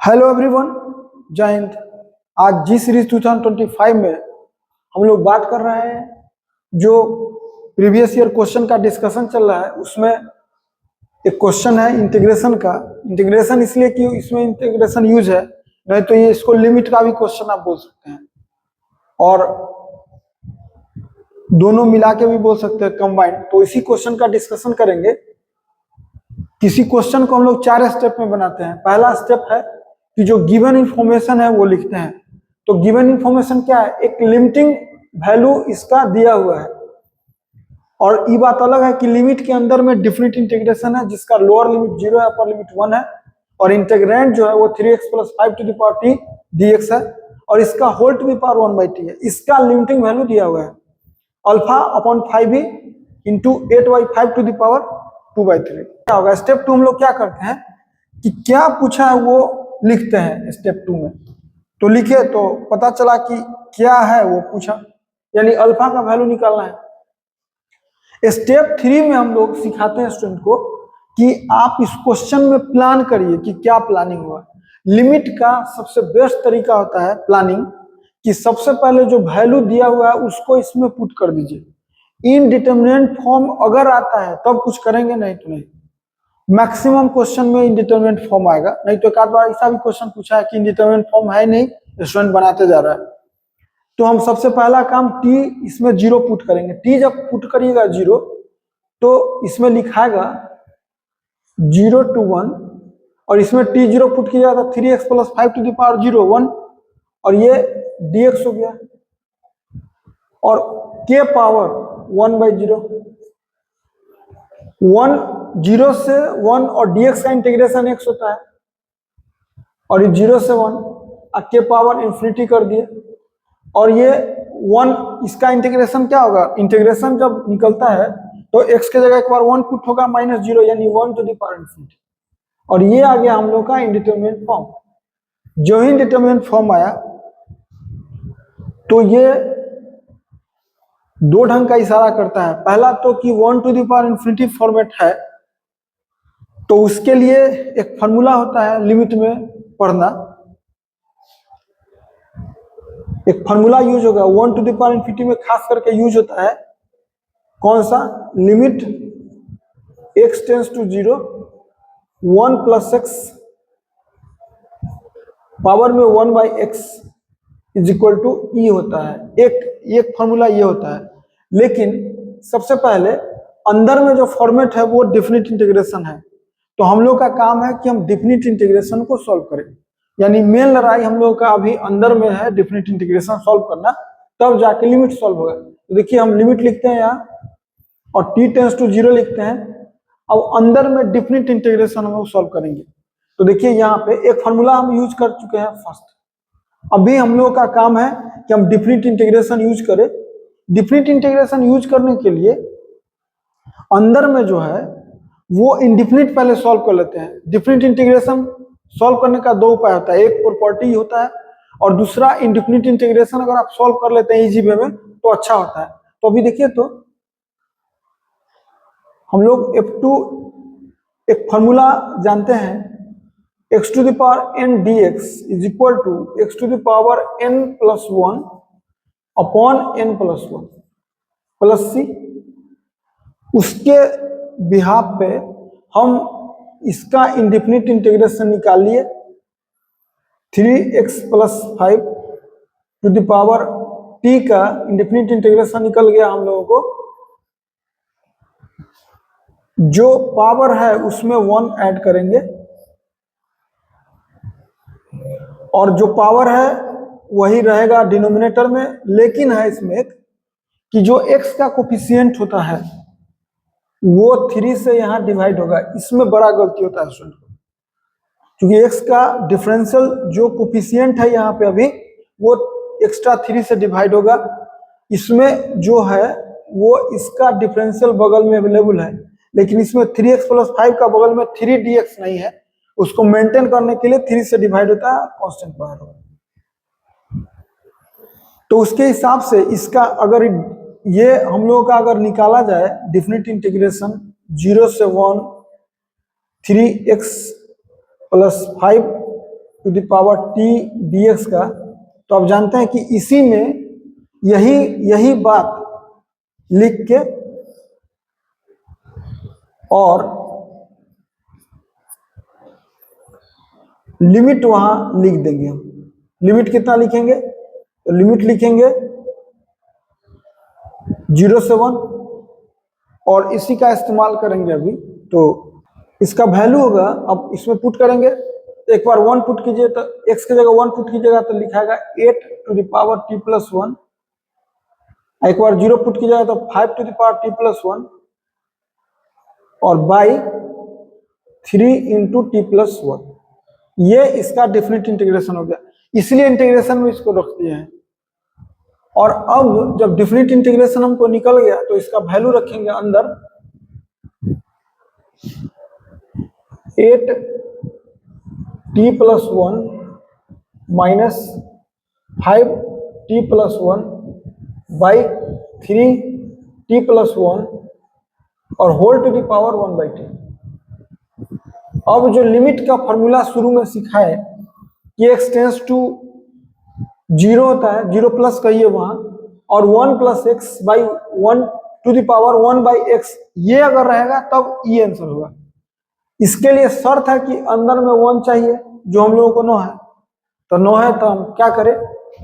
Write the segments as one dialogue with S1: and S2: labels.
S1: Hello everyone, जय हिंद। आज जी series 2025 में हम लोग बात कर रहे हैं जो प्रीवियस ईयर क्वेश्चन का डिस्कशन चल रहा है। उसमें एक क्वेश्चन है इंटीग्रेशन का। इंटीग्रेशन इसलिए कि इसमें इंटीग्रेशन यूज है, नहीं तो ये इसको लिमिट का भी क्वेश्चन आप बोल सकते हैं, और दोनों मिला के भी बोल सकते हैं, कंबाइंड। तो इसी क्वेश्चन का डिस्कशन करेंगे। किसी क्वेश्चन को हम लोग 4 स्टेप में बनाते हैं। पहला स्टेप है कि जो गिवन इंफॉर्मेशन है वो लिखते हैं। तो गिवन इंफॉर्मेशन क्या है? एक लिमिटिंग वैल्यू इसका दिया हुआ है, और ये बात अलग है कि लिमिट के अंदर में डिफिनिट इंटीग्रेशन है जिसका लोअर लिमिट 0 है, अपर लिमिट 1 है, और इंटीग्रेंड जो है वो 3x + 5t dx है, और इसका whole to the power 1/t है। इसका लिमिटिंग वैल्यू दिया हुआ है α/5e × 8/5 टू द पावर 2/3। क्या होगा? स्टेप 2 हम लोग क्या करते हैं कि क्या पूछा है वो लिखते हैं स्टेप 2 में। तो लिखे तो पता चला कि क्या है वो पूछा, यानी अल्फा का वैल्यू निकालना है। स्टेप 3 में हम लोग सिखाते हैं स्टूडेंट को कि आप इस क्वेश्चन में प्लान करिए कि क्या प्लानिंग हुआ। लिमिट का सबसे बेस्ट तरीका होता है प्लानिंग, कि सबसे पहले जो वैल्यू दिया हुआ है उसको इसमें पुट कर दीजिए। इनडिटरमिनेट फॉर्म अगर आता है तब कुछ करेंगे, नहीं तो नहीं। मैक्सिमम क्वेश्चन में इंडिटरमिनेट फॉर्म आएगा, नहीं तो एक आध बार ऐसा भी क्वेश्चन पूछा है कि इंडिटरमिनेट फॉर्म है नहीं, स्टूडेंट बनाते जा रहा है। तो हम सबसे पहला काम टी इसमें 0 पुट करेंगे। टी जब पुट करिएगा 0 तो इसमें लिखाएगा 0 to 1, और इसमें t0 पुट किया जाता 3x + 5 टू द पावर 0 1, और ये dx हो गया, और k पावर 1/0 1 0 से 1, और dx का इंटीग्रेशन x होता है, और ये 0 से 1 k पावर इंफिनिटी कर दिए, और ये 1, इसका इंटीग्रेशन क्या होगा? इंटीग्रेशन जब निकलता है तो x के जगह एक बार 1 पुट होगा -0, यानी 1 टू द पावर इंफिनिटी, और ये आ गया हम लोग का इंडिटरमिनेट फॉर्म। जो ही इंडिटरमिनेट फॉर्म आया तो ये दो ढंग का इशारा करता है। पहला तो कि 1 to the power infinity format है, तो उसके लिए एक फॉर्मूला होता है लिमिट में पढ़ना। एक फॉर्मूला यूज होगा 1 टू द पावर इंफिनिटी में, खास करके यूज होता है कौन सा? Limit x tends to 0 1 + x power में 1/x = e होता है। एक फॉर्मूला ये होता है। लेकिन सबसे पहले अंदर में जो फॉर्मेट है वो डेफिनिट इंटीग्रेशन है, तो हम लोग का काम है कि हम डेफिनिट इंटीग्रेशन को सॉल्व करें। यानी मेन लड़ाई हम लोग का अभी अंदर में है, डेफिनिट इंटीग्रेशन सॉल्व करना, तब जाके लिमिट सॉल्व होगा। तो देखिए हम लिमिट लिखते हैं यहाँ, और t टेंड्स टू 0 लिखते हैं। अब अंदर में डेफिनिट इंटीग्रेशन हम लोग सॉल्व करेंगे। तो देखिए यहाँ पे एक फॉर्मूला हम यूज कर चुके हैं फर्स्ट। अभी हम लोग का काम है कि हम डेफिनिट इंटीग्रेशन यूज करें। डेफिनिट इंटीग्रेशन यूज करने के लिए अंदर में जो है वो इंडेफिनिट पहले सॉल्व कर लेते हैं। डेफिनिट इंटीग्रेशन सॉल्व करने का 2 उपाय होता है, एक प्रॉपर्टी होता है, और दूसरा इंडेफिनिट इंटीग्रेशन अगर आप सॉल्व कर लेते हैं इजी वे में तो अच्छा होता है। तो अभी देखिए, तो हम लोग F2 एक फॉर्मूला जानते हैं, x to the power n dx = x to the power n + 1 upon n + 1 plus c। उसके बिहाफ पे हम इसका इंडेफिनिट इंटीग्रेशन निकाल लिए, 3x + 5 to the power t का इंडेफिनिट इंटीग्रेशन निकल गया हम लोगों को। जो पावर है उसमें 1 ऐड करेंगे, और जो पावर है वही रहेगा डिनोमिनेटर में। लेकिन है इसमें एक कि जो x का कोफिशिएंट होता है वो 3 से यहाँ डिवाइड होगा। इसमें बड़ा गलती होता है स्टूडेंट को, क्योंकि x का डिफरेंशियल जो कोफिशिएंट है यहाँ पे अभी वो एक्स्ट्रा 3 से डिवाइड होगा। इसमें जो है वो इसका डिफरेंशियल बगल में अवेलेबल है, लेकिन इसमें 3x + 5 का बगल में 3dx नहीं है। उसको मेंटेन करने के लिए 3 से डिवाइड होता है, कांस्टेंट बाहर होगा। तो उसके हिसाब से इसका अगर ये हम लोगों का अगर निकाला जाए डेफिनिट इंटीग्रेशन 0 से 1 3x + 5 to the power t dx का, तो आप जानते हैं कि इसी में यही बात लिख के और लिमिट वहां लिख देंगे हम। लिमिट कितना लिखेंगे? तो लिमिट लिखेंगे 0 से 1 और इसी का इस्तेमाल करेंगे अभी। तो इसका वैल्यू होगा, अब इसमें पुट करेंगे, एक बार 1 पुट कीजिए तो x की जगह 1 पुट कीजिएगा तो लिखाएगा 8 to the power t plus 1। एक बार 0 पुट कीजिएगा तो 5 to the power t plus 1 और बाई 3 इंटू टी प्लस 1। ये इसका डेफिनेट इंटीग्रेशन हो गया, इसलिए इंटीग्रेशन में इसको रख दिए हैं। और अब जब डेफिनेट इंटीग्रेशन हमको निकल गया तो इसका वैल्यू रखेंगे अंदर 8 t plus 1 minus 5 t plus 1 by 3 t plus 1 और whole to the power 1 by t. अब जो लिमिट का फॉर्मूला शुरू में सिखाए कि x टेंस टू 0 होता है, 0 प्लस कहिए वहां, और 1 plus x by 1 to the power 1 by x, ये अगर रहेगा तब ये आंसर होगा। इसके लिए शर्त है कि अंदर में 1 चाहिए, जो हम लोगों को नो है। तो नो है तो हम क्या करें,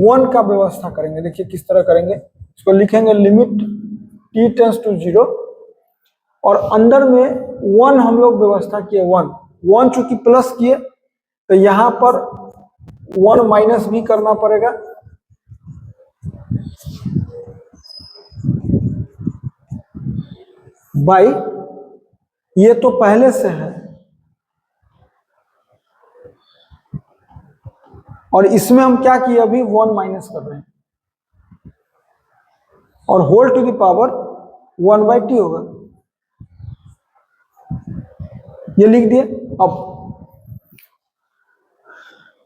S1: 1 का व्यवस्था करेंगे। देखिए किस तरह करेंगे, इसको लिखेंगे लिमिट t टेंस टू 0 और अंदर में 1 हम लोग व्यवस्था किए, 1 चूंकि प्लस किए तो यहां पर 1 माइनस भी करना पड़ेगा। बाई ये तो पहले से है और इसमें हम क्या किए, अभी 1 माइनस कर रहे हैं और whole to the power 1 by t होगा, ये लिख दिए। अब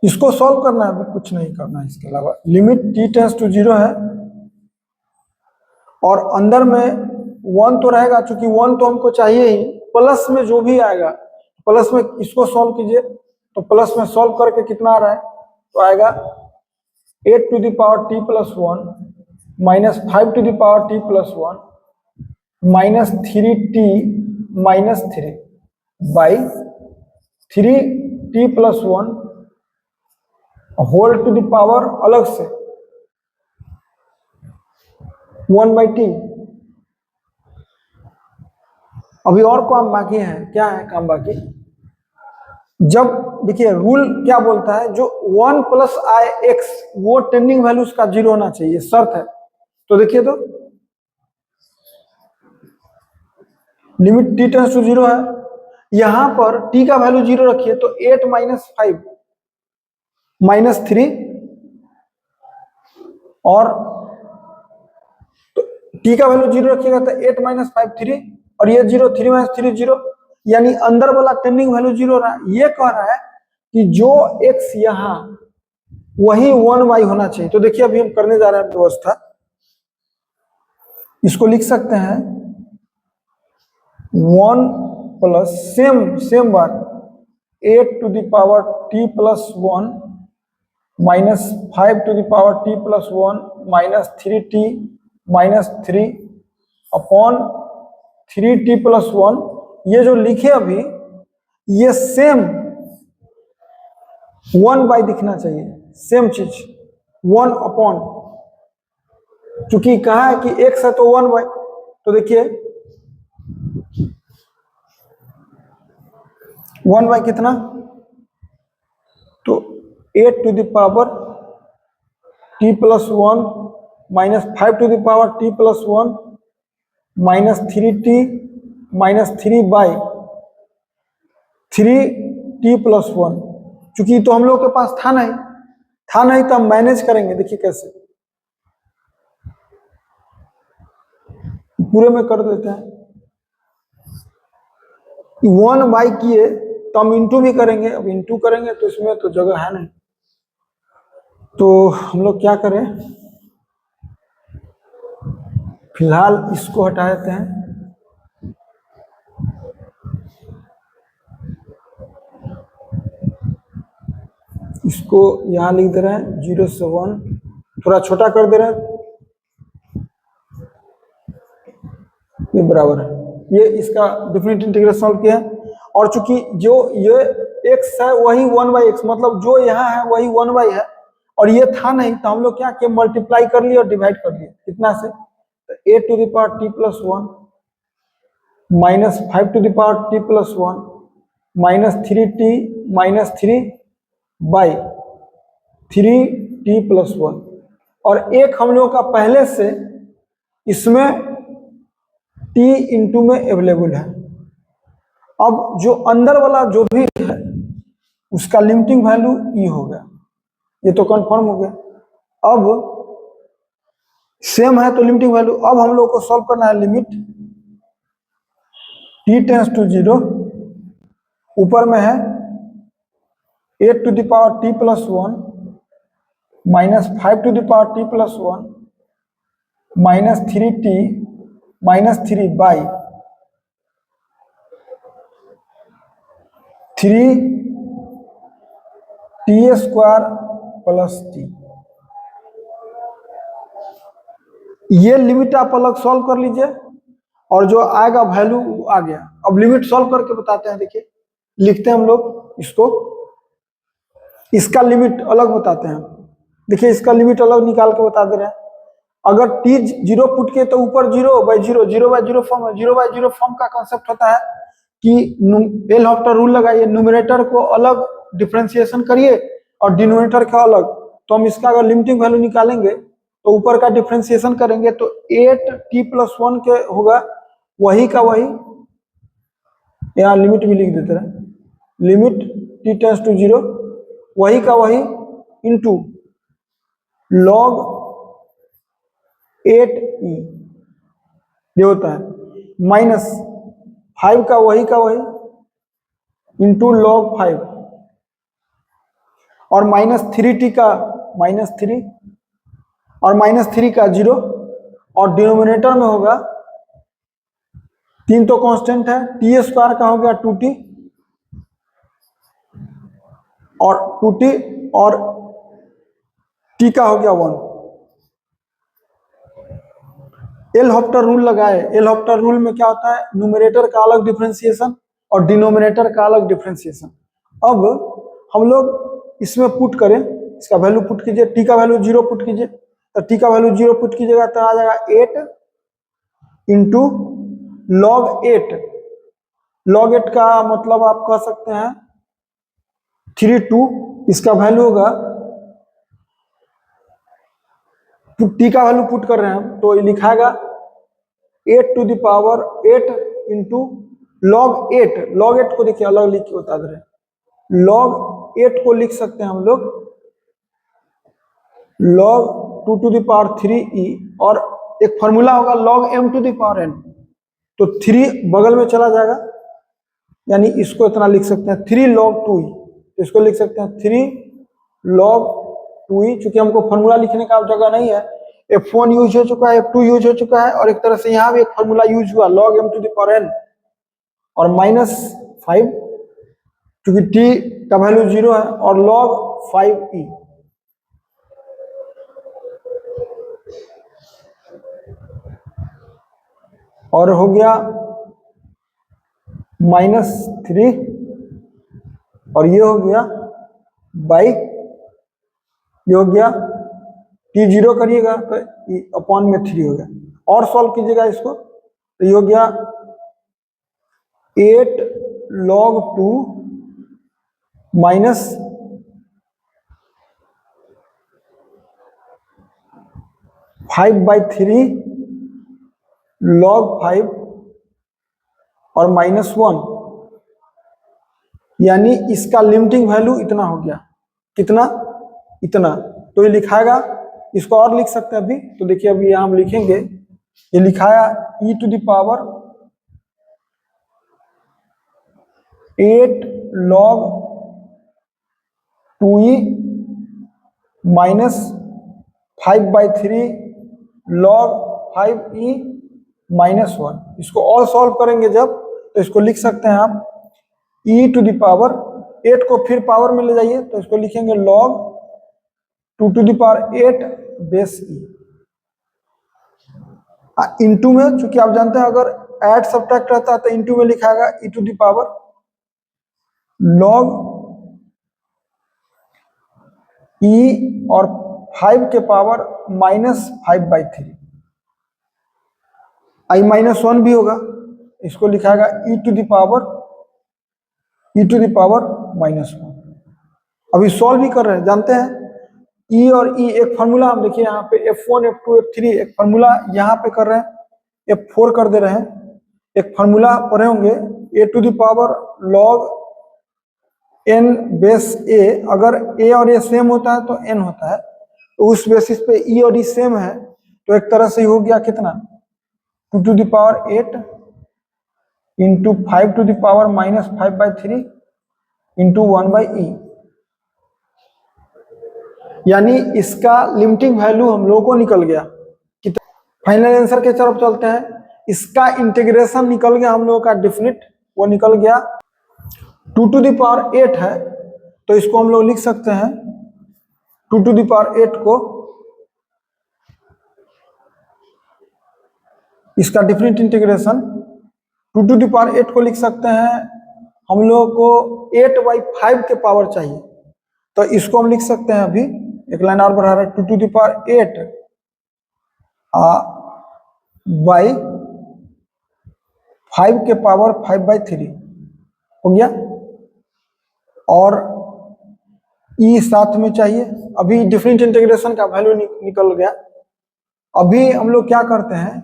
S1: इसको सॉल्व करना है, अभी कुछ नहीं करना है इसके अलावा। लिमिट t टेंस टू 0 है और अंदर में 1 तो रहेगा, चूंकि 1 तो हमको चाहिए ही, प्लस में जो भी आएगा, प्लस में इसको सॉल्व कीजिए तो प्लस में सॉल्व करके कितना आ रहा है, तो आएगा 8 to the power t plus 1 minus 5 to the power t plus 1 minus 3t minus 3 by 3t plus 1 whole to the power अलग से 1 बाई टी। अभी और काम बाकी है, क्या है काम बाकी, जब देखिए रूल क्या बोलता है, जो 1 प्लस आई एक्स वो टेंडिंग वैल्यू उसका 0 होना चाहिए, शर्त है। तो देखिए तो लिमिट t टेंस टू 0 है, यहां पर t का वैल्यू 0 रखिए तो 8 माइनस 5 माइनस 3 और तो t का वैल्यू 0 रखिएगा तो 8 माइनस 5 3 और ये 0 3 माइनस 3 0, यानी अंदर वाला टेंडिंग वैल्यू 0 रहा। ये कह रहा है कि जो x यहां वही 1 बाई होना चाहिए। तो देखिए अभी हम करने जा रहे हैं व्यवस्था, इसको लिख सकते हैं 1 प्लस सेम बात 8 to the power t plus 1 minus 5 to the power t plus 1 minus 3t minus 3 upon 3t plus 1। ये जो लिखे अभी ये सेम 1 बाई दिखना चाहिए, सेम चीज 1 अपॉन, चूंकि कहा है कि x है तो 1 बाई, तो देखिए 1 बाई कितना, तो 8 to the power t plus 1 minus 5 to the power t plus 1 minus 3t minus 3 by 3t plus 1। चूंकि तो हम लोग के पास था नहीं तो हम मैनेज करेंगे। देखिए कैसे, पूरे में कर देते हैं, 1 बाई किए तो हम इंटू भी करेंगे। अब इंटू करेंगे तो इसमें तो जगह है नहीं, तो हम लोग क्या करें, फिलहाल इसको हटा देते हैं। इसको यहां लिख दे रहे हैं 0 से 1, थोड़ा छोटा कर दे रहे हैं, ये बराबर है। ये इसका डेफिनेट इंटीग्रल सॉल्व किया है। और चूंकि जो ये x है वही 1/x, मतलब जो यहाँ है वही 1 है, और ये था नहीं तो हम लोग क्या किए, मल्टीप्लाई कर लिए और डिवाइड कर लिए कितना से, तो a to the power t plus 1 minus 5 to the power t plus 1 minus 3t minus 3/3t plus 1। और एक हम लोग का पहले से इसमें t इंटू में अवेलेबल है। अब जो अंदर वाला जो भी है उसका लिमिटिंग वैल्यू e हो गया, ये तो कंफर्म हो गया। अब सेम है तो लिमिटिंग वैल्यू, अब हम लोग को सॉल्व करना है लिमिट t टेंस टू 0, ऊपर में है 8 to the power t plus 1 minus 5 to the power t plus 1 minus 3t minus 3/3t square plus t। ये लिमिट आप अलग सॉल्व कर लीजिए और जो आएगा वैल्यू आ गया। अब लिमिट सॉल्व करके बताते हैं, देखिए लिखते हैं हम लोग इसको, इसका लिमिट अलग बताते हैं। देखिए इसका लिमिट अलग निकाल के बता दे रहे हैं। अगर t 0 पुट के तो ऊपर 0/0, 0/0 फॉर्म है। 0/0 फॉर्म का कॉन्सेप्ट होता है कि एल हॉफ्टर रूल लगाइए, न्यूमरेटर को अलग डिफरेंशिएशन करिए और डिनोमिनेटर का अलग। तो हम इसका अगर लिमिटिंग वैल्यू निकालेंगे तो ऊपर का डिफरेंशिएशन करेंगे तो 8t प्लस 1 के होगा वही का वही, यहाँ लिमिट भी लिख देते हैं, लिमिट t टेंस टू 0 वही का वही इंटू log 8e ये होता है, माइनस 5 का वही इंटू log 5 और माइनस 3t का माइनस 3 और माइनस 3 का 0, और डिनोमिनेटर में होगा 3 तो कांस्टेंट है, t स्क्वायर का हो गया 2t और 2t और t का हो गया 1। एल हॉफ्टर रूल लगाए। एल हॉफ्टर रूल में क्या होता है, न्यूमरेटर का अलग डिफरेंशिएशन और डिनोमिनेटर का अलग डिफरेंशिएशन। अब हम लोग इसमें पुट करें, इसका वैल्यू पुट कीजिए, टी का वैल्यू 0 पुट कीजिए, तो टी का वैल्यू 0 पुट कीजिएगा तो आ जाएगा 8 इंटू log 8। log 8 का मतलब आप कह सकते हैं 32, इसका वैल्यू होगा, टी का वैल्यू पुट कर रहे हैं हम तो लिखाएगा 8 to the power 8 into log 8। log 8 को देखिए अलग लिख के बता दे रहे हैं, log 8 को लिख सकते हैं हम लोग log 2 to the power 3e, और एक फॉर्मूला होगा log m to the power n, तो 3 बगल में चला जाएगा, यानी इसको इतना लिख सकते हैं 3 log 2e, तो इसको लिख सकते हैं 3 log 2e। चूंकि हमको फॉर्मूला लिखने का जगह नहीं है, F1 यूज हो चुका है, F2 यूज हो चुका है, और एक तरह से यहाँ भी एक फॉर्मूला यूज हुआ log m to the power n, और माइनस 5 क्योंकि t का वैल्यू 0 है, और log 5e। और हो गया माइनस 3, और ये हो गया बाई, ये हो गया t 0 करिएगा तो अपॉन में 3 हो गया। और सॉल्व कीजिएगा इसको तो ये हो गया 8 log 2 माइनस 5/3 log 5 और माइनस 1, यानी इसका लिमिटिंग वैल्यू इतना हो गया, कितना, इतना। तो ये लिखाएगा, इसको और लिख सकते हैं अभी, तो देखिए अभी यहां हम लिखेंगे, ये लिखाया e to the power 8 log 2e minus 5/3 log 5e minus 1। इसको और सॉल्व करेंगे जब, तो इसको लिख सकते हैं आप e टू द पावर 8 को फिर पावर में ले जाइए तो इसको लिखेंगे log 2 to the power 8 base E. Into में, चूंकि आप जानते हैं अगर ऐड सब्ट्रैक्ट रहता है तो इंटू में लिखाएगा e to the power log e और 5 के पावर -5/3। i-1 भी होगा, इसको लिखाएगा e टू द पावर -1। अभी सॉल्व भी कर रहे हैं, जानते हैं e और e एक फार्मूला, हम देखिए यहाँ पे f1 f2 f3 एक फार्मूला यहाँ पे कर रहे हैं, f4 कर दे रहे हैं, एक फार्मूला पढ़े होंगे a to the power log n base a। अगर a और a सेम होता है तो n होता है, तो उस बेसिस पे e और e सेम है तो एक तरह से हो गया कितना 2 to the power 8 into 5 to the power -5/3 into 1/e। यानी इसका लिमिटिंग वैल्यू हम लोगों को निकल गया। फाइनल आंसर के तरफ चलते हैं। इसका इंटीग्रेशन निकल गया हम लोगों का डेफिनिट, वो निकल गया 2 टू द पावर 8 है, तो इसको हम लोग लिख सकते हैं 2 टू द पावर 8 को, इसका definite integration 2 to the power 8 को लिख सकते हैं हम लोगों को 8/5 के पावर चाहिए, तो इसको हम लिख सकते हैं, अभी एक लाइन और बढ़ा रहे हैं 2 टू द पावर 8 बाई 5 के पावर 5/3 हो गया, और e साथ में चाहिए। अभी डिफरेंट इंटीग्रेशन का वैल्यू निकल गया। अभी हम लोग क्या करते हैं,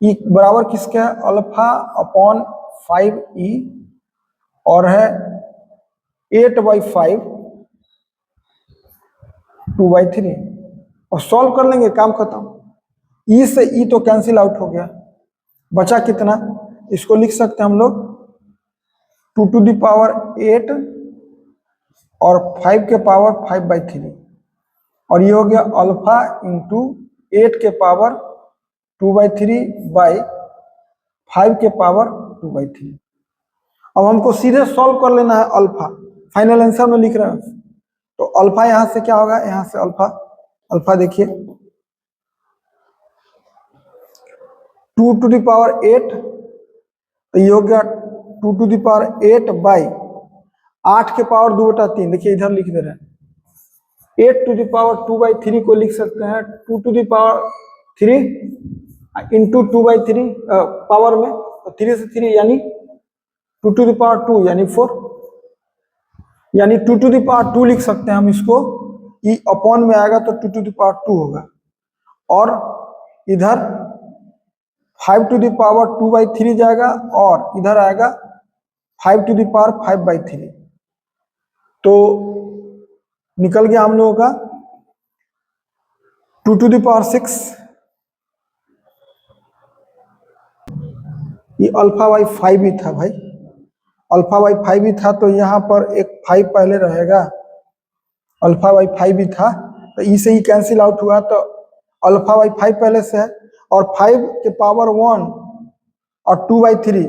S1: e बराबर किसके है अल्फा अपॉन 5e और है 8/5 2/3, और सॉल्व कर लेंगे, काम खत्म। e से e तो कैंसिल आउट हो गया, बचा कितना, इसको लिख सकते हैं हम लोग 2 टू द पावर 8 और 5 के पावर 5/3, और ये हो गया अल्फा इंटू 8 के पावर 2/3 बाई 5 के पावर 2/3। अब हमको सीधे सॉल्व कर लेना है अल्फा, फाइनल आंसर में लिख रहे हैं, तो अल्फा यहां से क्या होगा, यहां से अल्फा देखिए 2 टू द पावर 8, तो ये हो गया 2 टू द पावर 8 बाई 8 के पावर 2/3, देखिए इधर लिख दे रहे हैं 8 टू द पावर 2/3 को लिख सकते हैं 2 to the power 3 into 2/3 power में, तो 3 से 3 यानी 2 टू द पावर 2 यानी 4, यानी 2 टू द पावर 2 लिख सकते हैं हम इसको, e अपॉन में आएगा तो 2 टू द पावर 2 होगा, और इधर 5 टू द पावर 2/3 जाएगा, और इधर आएगा 5 टू द पावर 5/3, तो निकल गया हम लोगों का 2 टू द पावर 6। ये अल्फा बाई 5 ही था भाई, अल्फा बाई 5 ही था, तो यहाँ पर एक 5 पहले रहेगा, अल्फा बाई 5 ही था, तो ई से ही कैंसिल आउट हुआ, तो अल्फा बाई 5 पहले से है, और 5 के पावर 1 और 2/3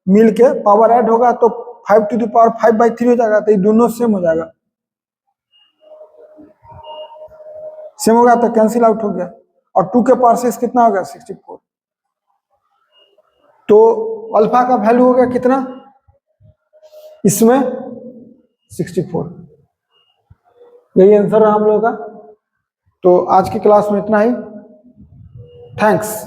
S1: मिल के पावर ऐड होगा तो 5 टू द पावर 5/3 हो जाएगा, तो ये दोनों सेम हो जाएगा, सेम होगा तो कैंसिल आउट हो गया, और 2 के पावर 6 कितना हो गया 64, तो अल्फा का वैल्यू हो गया कितना इसमें 64। यही आंसर है हम लोगों का। तो आज की क्लास में इतना ही, थैंक्स।